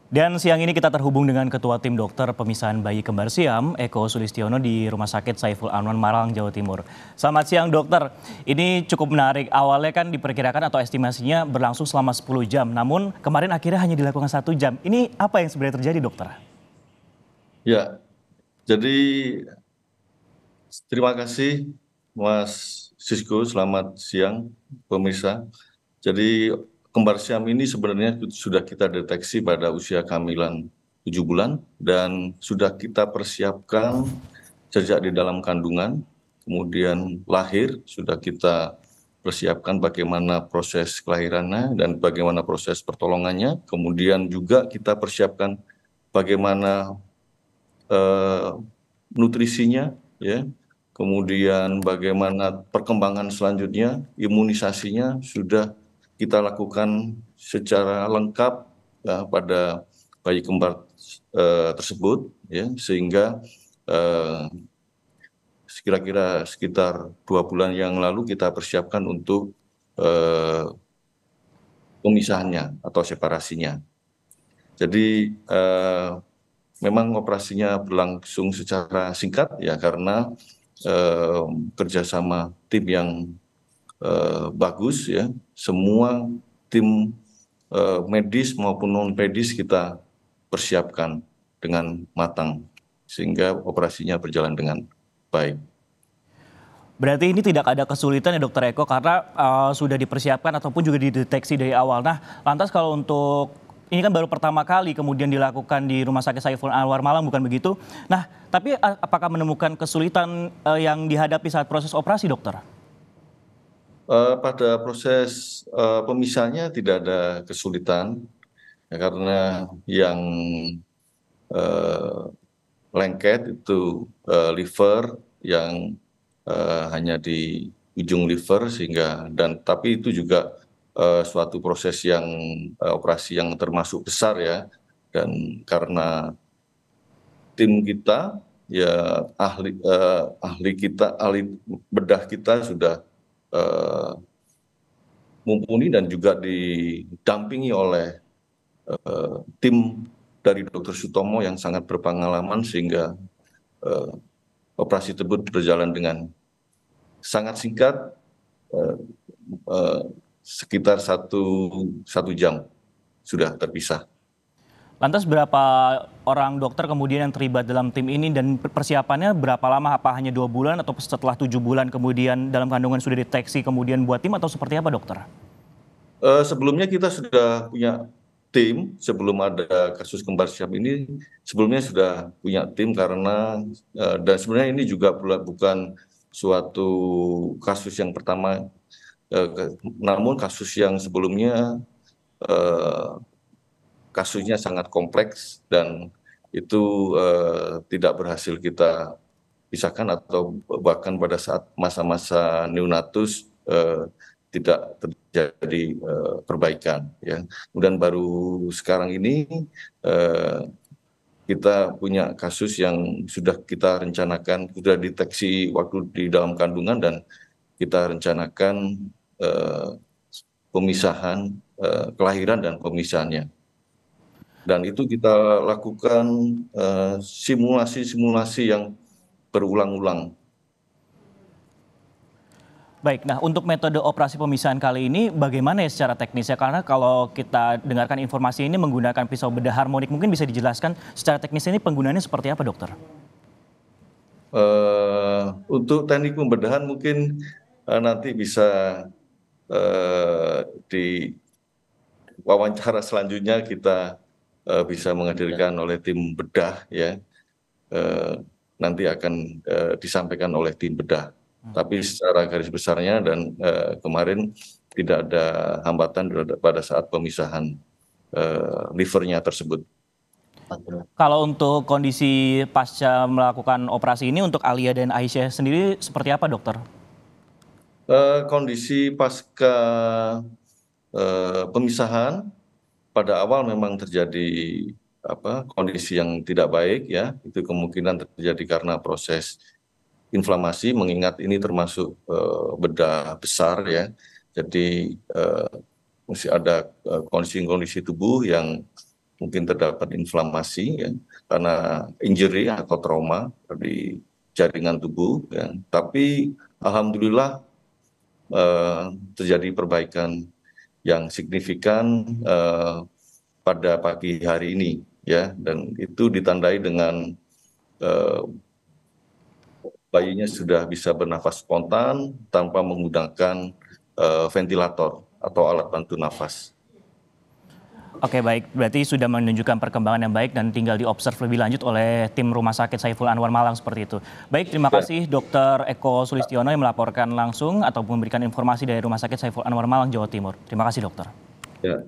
Dan siang ini kita terhubung dengan Ketua Tim Dokter Pemisahan Bayi Kembar Siam, Eko Sulistiono di Rumah Sakit Saiful Anwar Malang, Jawa Timur. Selamat siang dokter, ini cukup menarik. Awalnya kan diperkirakan atau estimasinya berlangsung selama 10 jam, namun kemarin akhirnya hanya dilakukan 1 jam. Ini apa yang sebenarnya terjadi dokter? Ya, jadi terima kasih Mas Sisko, selamat siang pemirsa. Jadi kembar siam ini sebenarnya sudah kita deteksi pada usia kehamilan 7 bulan dan sudah kita persiapkan sejak di dalam kandungan, kemudian lahir sudah kita persiapkan bagaimana proses kelahirannya dan bagaimana proses pertolongannya, kemudian juga kita persiapkan bagaimana eh, nutrisinya, ya, kemudian bagaimana perkembangan selanjutnya, imunisasinya sudah kita lakukan secara lengkap ya, pada bayi kembar tersebut, ya, sehingga eh, kira-kira sekitar 2 bulan yang lalu kita persiapkan untuk eh, pemisahannya atau separasinya. Jadi memang operasinya berlangsung secara singkat ya karena kerjasama tim yang bagus ya, semua tim medis maupun non medis kita persiapkan dengan matang sehingga operasinya berjalan dengan baik. Berarti ini tidak ada kesulitan ya dokter Eko karena sudah dipersiapkan ataupun juga dideteksi dari awal. Nah, lantas kalau untuk ini kan baru pertama kali kemudian dilakukan di Rumah Sakit Saiful Anwar Malang, bukan begitu? Nah, tapi apakah menemukan kesulitan yang dihadapi saat proses operasi, dokter? Pada proses pemisahannya tidak ada kesulitan ya, karena yang eh, lengket itu liver yang hanya di ujung liver sehingga tapi itu juga suatu proses yang operasi yang termasuk besar ya, dan karena tim kita ya ahli bedah kita sudah eh, mumpuni dan juga didampingi oleh tim dari Dr. Sutomo yang sangat berpengalaman sehingga eh, operasi tersebut berjalan dengan sangat singkat, eh, eh, sekitar satu jam sudah terpisah. Lantas berapa orang dokter kemudian yang terlibat dalam tim ini dan persiapannya berapa lama? Apa hanya 2 bulan atau setelah 7 bulan kemudian dalam kandungan sudah deteksi kemudian buat tim atau seperti apa dokter? Sebelumnya kita sudah punya tim sebelum ada kasus kembar siam ini, sebelumnya sudah punya tim karena dan sebenarnya ini juga bukan suatu kasus yang pertama, namun kasus yang sebelumnya eh, kasusnya sangat kompleks dan itu tidak berhasil kita pisahkan atau bahkan pada saat masa-masa neonatus tidak terjadi perbaikan ya. Kemudian baru sekarang ini eh, kita punya kasus yang sudah kita rencanakan, sudah deteksi waktu di dalam kandungan dan kita rencanakan eh, pemisahan kelahiran dan pemisahannya. Dan itu kita lakukan simulasi-simulasi yang berulang-ulang. Baik, nah untuk metode operasi pemisahan kali ini bagaimana ya secara teknisnya? Karena kalau kita dengarkan informasi ini menggunakan pisau bedah harmonik, mungkin bisa dijelaskan secara teknis ini penggunaannya seperti apa dokter? Untuk teknik pembedahan mungkin nanti bisa di wawancara selanjutnya kita bisa menghadirkan oleh tim bedah ya. Eh, Nanti akan disampaikan oleh tim bedah. Tapi secara garis besarnya dan kemarin tidak ada hambatan pada saat pemisahan livernya tersebut. Kalau untuk kondisi pasca melakukan operasi ini untuk Alia dan Aisyah sendiri seperti apa dokter? Kondisi pasca pemisahan pada awal memang terjadi kondisi yang tidak baik ya, itu kemungkinan terjadi karena proses inflamasi mengingat ini termasuk bedah besar ya, jadi mesti ada kondisi-kondisi tubuh yang mungkin terdapat inflamasi ya, karena injury atau trauma di jaringan tubuh ya. Tapi alhamdulillah terjadi perbaikan yang signifikan pada pagi hari ini ya, dan itu ditandai dengan bayinya sudah bisa bernafas spontan tanpa menggunakan ventilator atau alat bantu nafas. Oke, baik, berarti sudah menunjukkan perkembangan yang baik dan tinggal diobserv lebih lanjut oleh tim Rumah Sakit Saiful Anwar Malang seperti itu. Baik, terima kasih Dr. Eko Sulistiono yang melaporkan langsung atau memberikan informasi dari Rumah Sakit Saiful Anwar Malang, Jawa Timur. Terima kasih dokter. Ya.